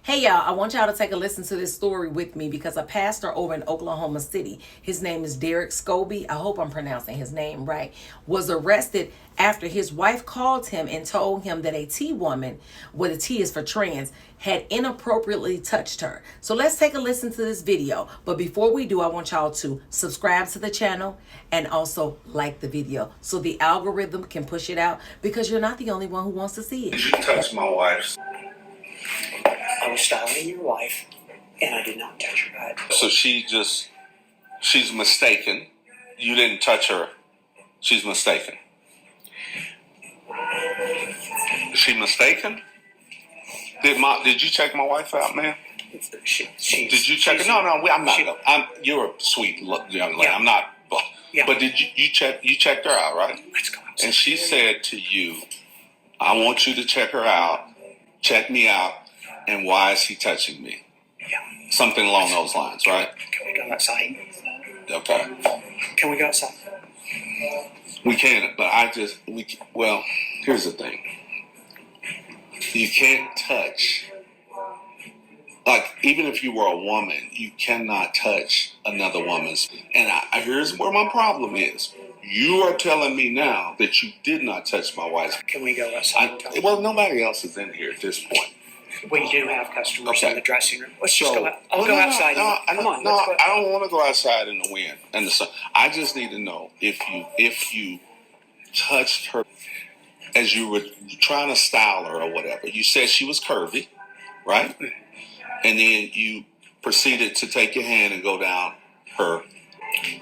Hey y'all, I want y'all to take a listen to this story with me because a pastor over in Oklahoma City, his name is Derrick Scobey, I hope I'm pronouncing his name right, was arrested after his wife called him and told him that a T woman, well the T is for trans, had inappropriately touched her. So let's take a listen to this video. But before we do, I want y'all to subscribe to the channel and also like the video so the algorithm can push it out, because you're not the only one who wants to see it. Did you touch my wife? I was styling your wife, and I did not touch her butt. So she's mistaken. You didn't touch her. She's mistaken. Is she mistaken? Did you check my wife out, man? Did you check her? No, I'm not. You're a sweet young lady. Yeah. I'm not. Yeah. But did you checked her out, right? Let's go outside. And she said to you, "I want you to check her out. Check me out. And why is he touching me?" Yeah. Something along those lines, right? Can we go outside? Okay. Can we go outside? We can, but well, here's the thing. You can't touch, like, even if you were a woman, you cannot touch another woman's. And here's where my problem is. You are telling me now that you did not touch my wife. Can we go outside? Well, nobody else is in here at this point. We do have customers in the dressing room. Let's just go out. I'll go outside. Come on. I don't want to go outside in the wind and the sun. I just need to know if you touched her as you were trying to style her or whatever. You said she was curvy, right? And then you proceeded to take your hand and go down her.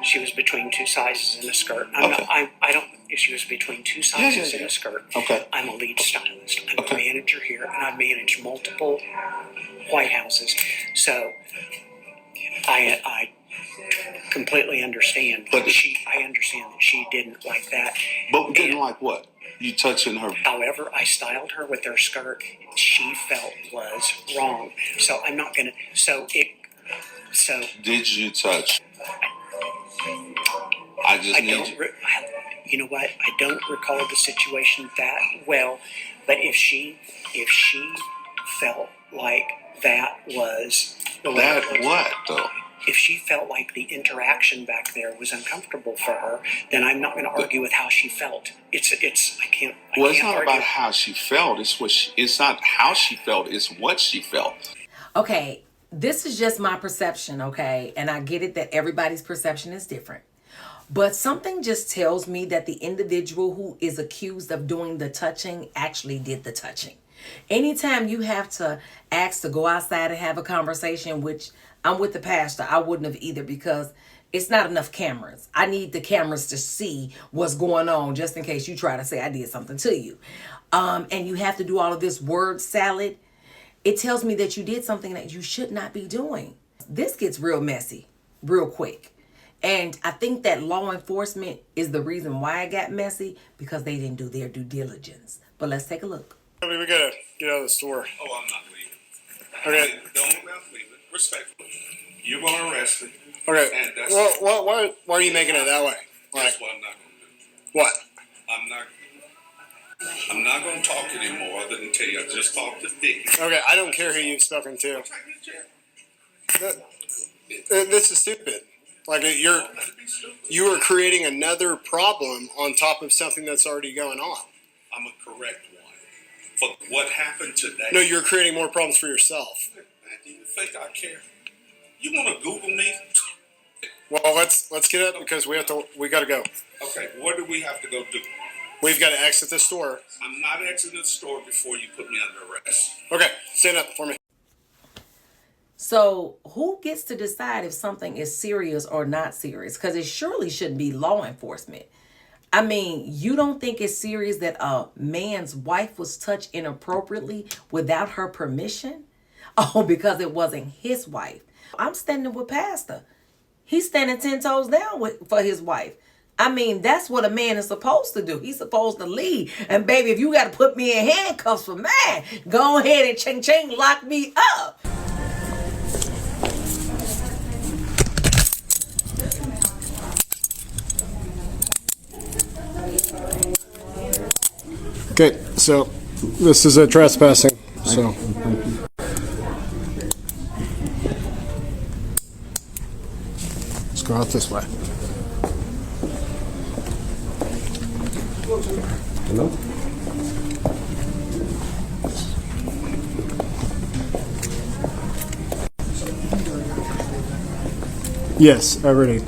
She was between two sizes in a skirt. I don't. If she was between two sizes in a skirt, okay. I'm a lead stylist. I'm a manager here, and I've managed multiple White Houses. So I completely understand. But I understand that she didn't like that. But didn't like what? You touching her? However, I styled her with her skirt. She felt was wrong. So I'm not gonna. So did you touch? You know what? I don't recall the situation that well, but if she felt like that was what though? If she felt like the interaction back there was uncomfortable for her, then I'm not going to argue with how she felt. It's not about how she felt. It's not how she felt. It's what she felt. Okay, this is just my perception, okay? And I get it that everybody's perception is different. But something just tells me that the individual who is accused of doing the touching actually did the touching. Anytime you have to ask to go outside and have a conversation, which I'm with the pastor, I wouldn't have either, because it's not enough cameras. I need the cameras to see what's going on just in case you try to say I did something to you. And you have to do all of this word salad. It tells me that you did something that you should not be doing. This gets real messy real quick. And I think that law enforcement is the reason why it got messy, because they didn't do their due diligence. But let's take a look. I mean, we gotta get out of the store. Oh, I'm not leaving. Okay. Don't leave it. Respectfully. You're going to arrest me. Okay. Well, why are you making it that way? That's what I'm not going to do. What? I'm not going to talk anymore other than tell you I just talked to Vicky. Okay, I don't care who you've spoken to. This is stupid. Like, you are creating another problem on top of something that's already going on. I'm a correct one. For what happened today. No, you're creating more problems for yourself. Do you think I care? You want to Google me? Well, let's get up because we got to go. Okay, what do we have to go do? We've got to exit the store. I'm not exiting the store before you put me under arrest. Okay, stand up for me. So who gets to decide if something is serious or not serious? Because it surely shouldn't be law enforcement. I mean, you don't think it's serious that a man's wife was touched inappropriately without her permission? Oh, because it wasn't his wife. I'm standing with Pastor. He's standing 10 toes down for his wife. I mean, that's what a man is supposed to do. He's supposed to lead. And baby, if you got to put me in handcuffs for mine, go ahead and ching lock me up. Okay, so this is a trespassing. So go out this way. Hello? Yes, already.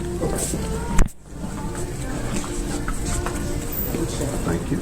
Thank you.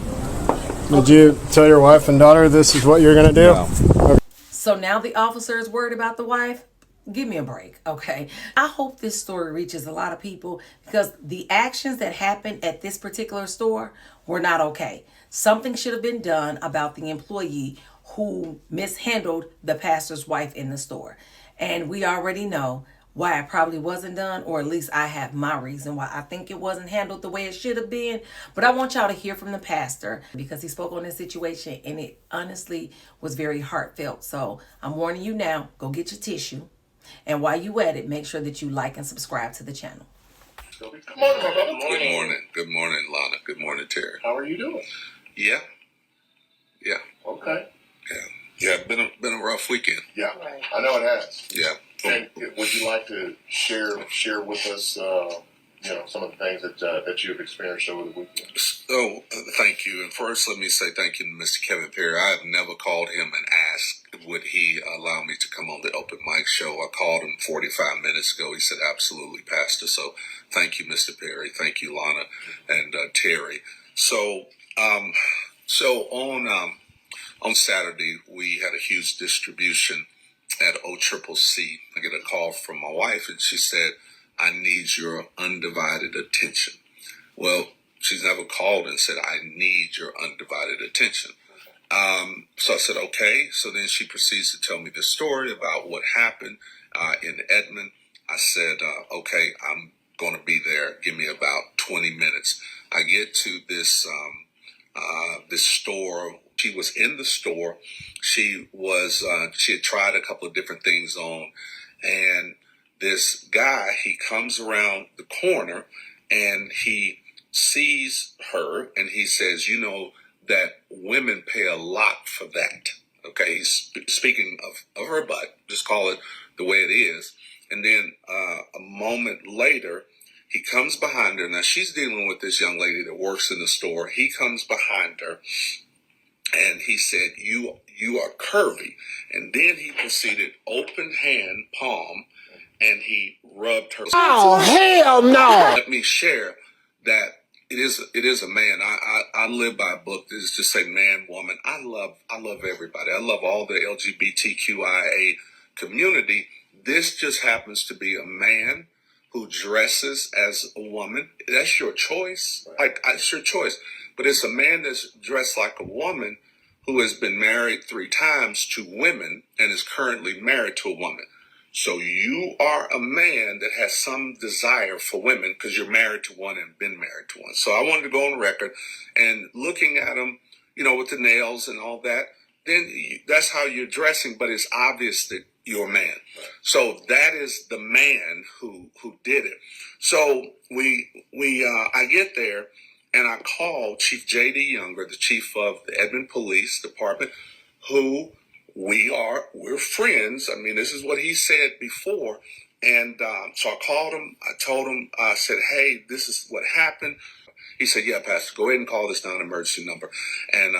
Did you tell your wife and daughter this is what you're going to do? No. So now the officer is worried about the wife? Give me a break, okay? I hope this story reaches a lot of people because the actions that happened at this particular store were not okay. Something should have been done about the employee who mishandled the pastor's wife in the store. And we already know why it probably wasn't done, or at least I have my reason why I think it wasn't handled the way it should have been. But I want y'all to hear from the pastor because he spoke on this situation and it honestly was very heartfelt. So I'm warning you now, go get your tissue. And while you at it, make sure that you like and subscribe to the channel. Good morning, my brother. Good morning. Good morning, Lana. Good morning, Terry. How are you doing? Yeah. Yeah. Okay. Yeah. Yeah. Been a rough weekend. Yeah, I know it has. Yeah. And would you like to share with us, some of the things that you've experienced over the weekend? So, thank you. And first, let me say thank you to Mr. Kevin Perry. I have never called him and asked would he allow me to come on the open mic show. I called him 45 minutes ago. He said, absolutely, Pastor. So thank you, Mr. Perry. Thank you, Lana and Terry. So on Saturday, we had a huge distribution at OCCC. I get a call from my wife, and she said, I need your undivided attention. Well, she's never called and said, I need your undivided attention. So I said, okay. So then she proceeds to tell me the story about what happened in Edmond. I said, okay, I'm going to be there. Give me about 20 minutes. I get to this store. She was in the store. She had tried a couple of different things on, and this guy, he comes around the corner and he sees her and he says, you know, that women pay a lot for that. Okay. He's speaking of her butt, just call it the way it is. And then, a moment later, he comes behind her. Now she's dealing with this young lady that works in the store. He comes behind her and he said, you are curvy. And then he proceeded open hand palm and he rubbed her. Oh, hell no! Let me share that it is a man. I live by a book that is just say man, woman. I love everybody. I love all the LGBTQIA community. This just happens to be a man who dresses as a woman. That's your choice. It's your choice. But it's a man that's dressed like a woman who has been married 3 times to women and is currently married to a woman. So you are a man that has some desire for women because you're married to one and been married to one. So I wanted to go on record and looking at him, with the nails and all that, then that's how you're dressing, but it's obvious that you're a man. So that is the man who did it. So I get there and I call Chief J.D. Younger, the chief of the Edmond Police Department, who we're friends. I mean, this is what he said before. And so I called him. I told him, I said, hey, this is what happened. He said, yeah, Pastor, go ahead and call this non-emergency number and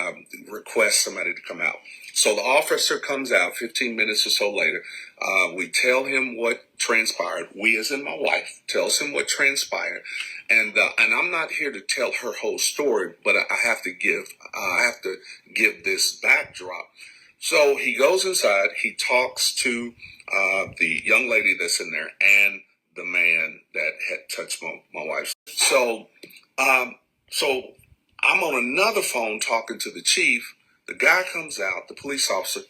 request somebody to come out. So the officer comes out 15 minutes or so later. We tell him what transpired. We, as in my wife, tells him what transpired. And I'm not here to tell her whole story, but I have to give this backdrop. So he goes inside, he talks to the young lady that's in there and the man that had touched my wife. So I'm on another phone talking to the chief. The guy comes out, the police officer.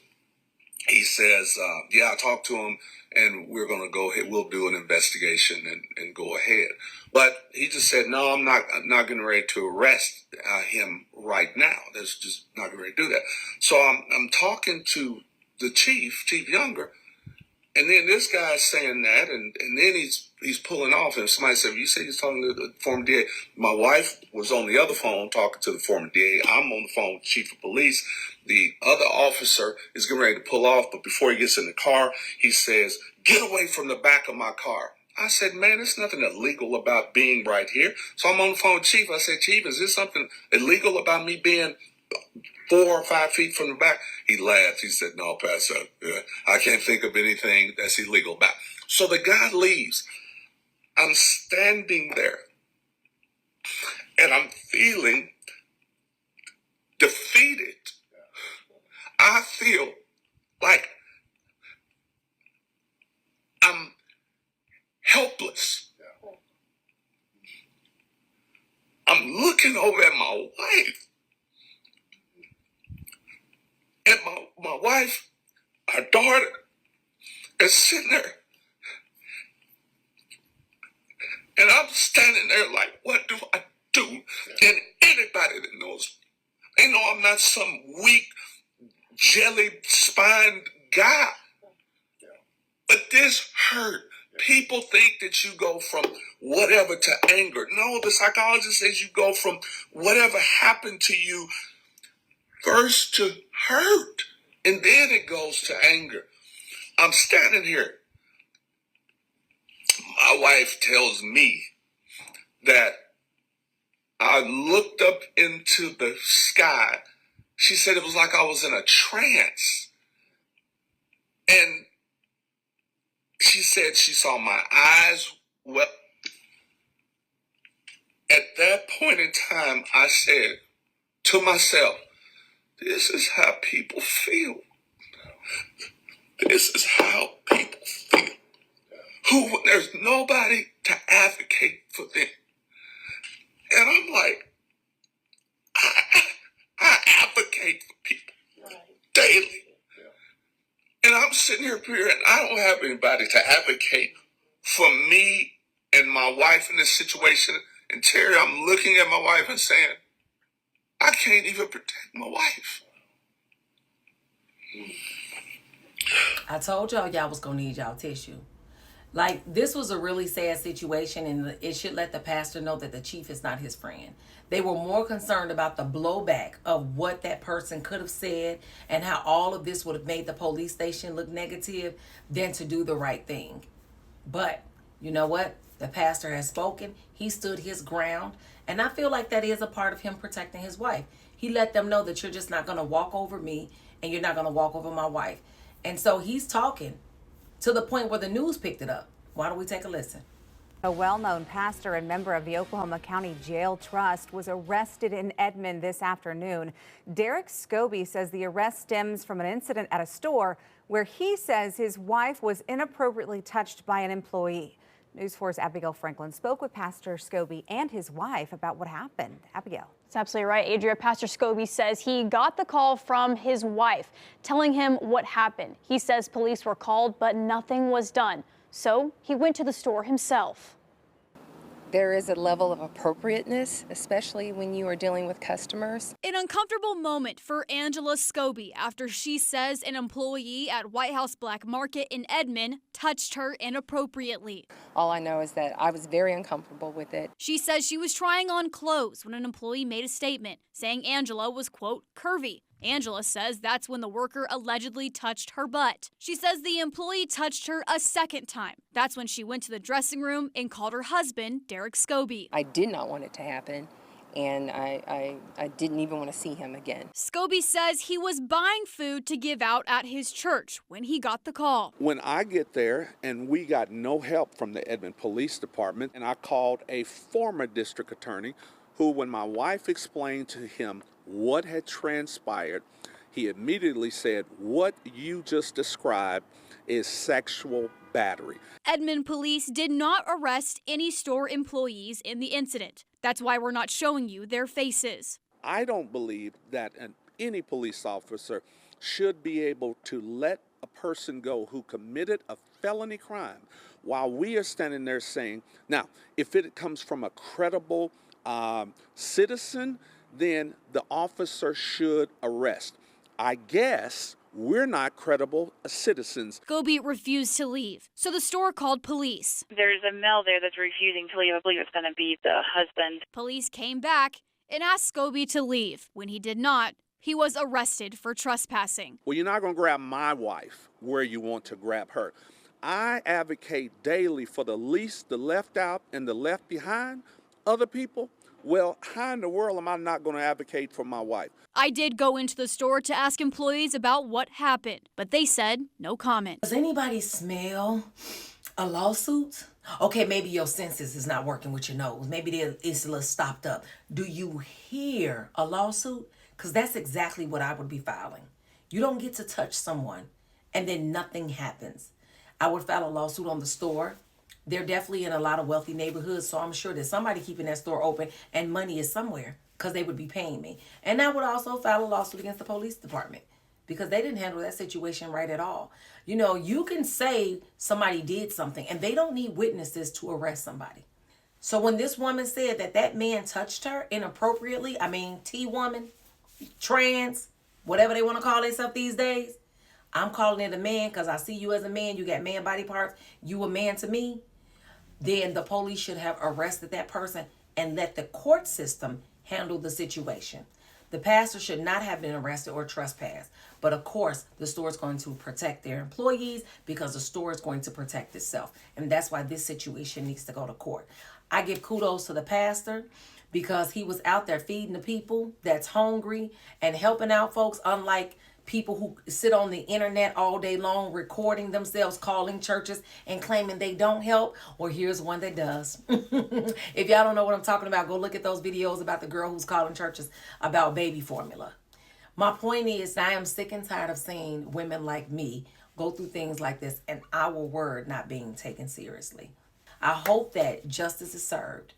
He says, yeah, I talked to him and we're going to go ahead. We'll do an investigation and go ahead. But he just said, no, I'm not getting ready to arrest him right now. That's just not getting ready to do that. So I'm talking to the Chief Younger, and then this guy's saying that, and then he's pulling off, and somebody said, you say he's talking to the former DA. My wife was on the other phone talking to the former DA. I'm on the phone with the Chief of Police. The other officer is getting ready to pull off, but before he gets in the car, he says, get away from the back of my car. I said, man, there's nothing illegal about being right here. So I'm on the phone with Chief. I said, Chief, is this something illegal about me being 4 or 5 feet from the back? He laughed. He said, no, Pastor, I can't think of anything that's illegal about. So the guy leaves. I'm standing there, and I'm feeling defeated. I feel like I'm helpless. I'm looking over at my wife, and my wife, our daughter, is sitting there. And I'm standing there like, what do I do? And anybody that knows, they know I'm not some weak, jelly-spined guy. But this hurt. People think that you go from whatever to anger. No, the psychologist says you go from whatever happened to you first to hurt. And then it goes to anger. I'm standing here. My wife tells me that I looked up into the sky. She said it was like I was in a trance. And she said she saw my eyes. Well, at that point in time, I said to myself, this is how people feel. This is how people feel. Who, there's nobody to advocate for them. And I'm like, I advocate for people daily. And I'm sitting here, and I don't have anybody to advocate for me and my wife in this situation. And Terry, I'm looking at my wife and saying, I can't even protect my wife. I told y'all was gonna need y'all tissue. Like, this was a really sad situation, and it should let the pastor know that the chief is not his friend. They were more concerned about the blowback of what that person could have said and how all of this would have made the police station look negative than to do the right thing. But you know what? The pastor has spoken. He stood his ground. And I feel like that is a part of him protecting his wife. He let them know that you're just not going to walk over me and you're not going to walk over my wife. And so he's talking to the point where the news picked it up. Why don't we take a listen? A well-known pastor and member of the Oklahoma County Jail Trust was arrested in Edmond this afternoon. Derrick Scobey says the arrest stems from an incident at a store where he says his wife was inappropriately touched by an employee. News 4's Abigail Franklin spoke with Pastor Scobey and his wife about what happened. Abigail. That's absolutely right, Adria. Pastor Scobey says he got the call from his wife telling him what happened. He says police were called, but nothing was done. So he went to the store himself. There is a level of appropriateness, especially when you are dealing with customers. An uncomfortable moment for Angela Scobey after she says an employee at White House Black Market in Edmond touched her inappropriately. All I know is that I was very uncomfortable with it. She says she was trying on clothes when an employee made a statement saying Angela was, quote, curvy. Angela says that's when the worker allegedly touched her butt. She says the employee touched her a second time. That's when she went to the dressing room and called her husband, Derrick Scobey. I did not want it to happen, and I didn't even want to see him again. Scobey says he was buying food to give out at his church when he got the call. When I get there and we got no help from the Edmond Police Department, and I called a former district attorney who, when my wife explained to him what had transpired, he immediately said, what you just described is sexual battery. Edmond police did not arrest any store employees in the incident. That's why we're not showing you their faces. I don't believe that any police officer should be able to let a person go who committed a felony crime while we are standing there saying, now, if it comes from a credible citizen, then the officer should arrest. I guess we're not credible citizens. Scobey refused to leave, so the store called police. There's a male there that's refusing to leave. I believe it's going to be the husband. Police came back and asked Scobey to leave. When he did not, he was arrested for trespassing. Well, you're not going to grab my wife where you want to grab her. I advocate daily for the least, the left out, and the left behind, other people. Well, how in the world am I not going to advocate for my wife? I did go into the store to ask employees about what happened, but they said no comment. Does anybody smell a lawsuit? Okay, maybe your senses is not working with your nose. Maybe it's a little stopped up. Do you hear a lawsuit? Because that's exactly what I would be filing. You don't get to touch someone and then nothing happens. I would file a lawsuit on the store. They're definitely in a lot of wealthy neighborhoods, so I'm sure that somebody keeping that store open and money is somewhere because they would be paying me. And I would also file a lawsuit against the police department because they didn't handle that situation right at all. You know, you can say somebody did something and they don't need witnesses to arrest somebody. So when this woman said that that man touched her inappropriately, I mean, T-woman, trans, whatever they want to call themselves these days, I'm calling it a man because I see you as a man. You got man body parts. You a man to me. Then the police should have arrested that person and let the court system handle the situation. The pastor should not have been arrested or trespassed. But of course, the store is going to protect their employees because the store is going to protect itself. And that's why this situation needs to go to court. I give kudos to the pastor because he was out there feeding the people that's hungry and helping out folks, unlike people who sit on the internet all day long recording themselves, calling churches and claiming they don't help. Or here's one that does. If y'all don't know what I'm talking about, go look at those videos about the girl who's calling churches about baby formula. My point is, I am sick and tired of seeing women like me go through things like this and our word not being taken seriously. I hope that justice is served.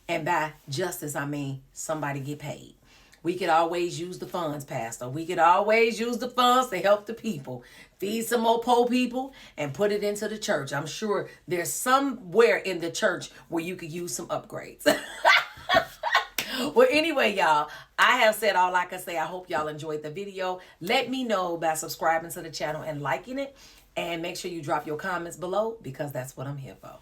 And by justice, I mean somebody get paid. We could always use the funds, Pastor. We could always use the funds to help the people. Feed some more poor people and put it into the church. I'm sure there's somewhere in the church where you could use some upgrades. Well, anyway, y'all, I have said all I can say. I hope y'all enjoyed the video. Let me know by subscribing to the channel and liking it. And make sure you drop your comments below because that's what I'm here for.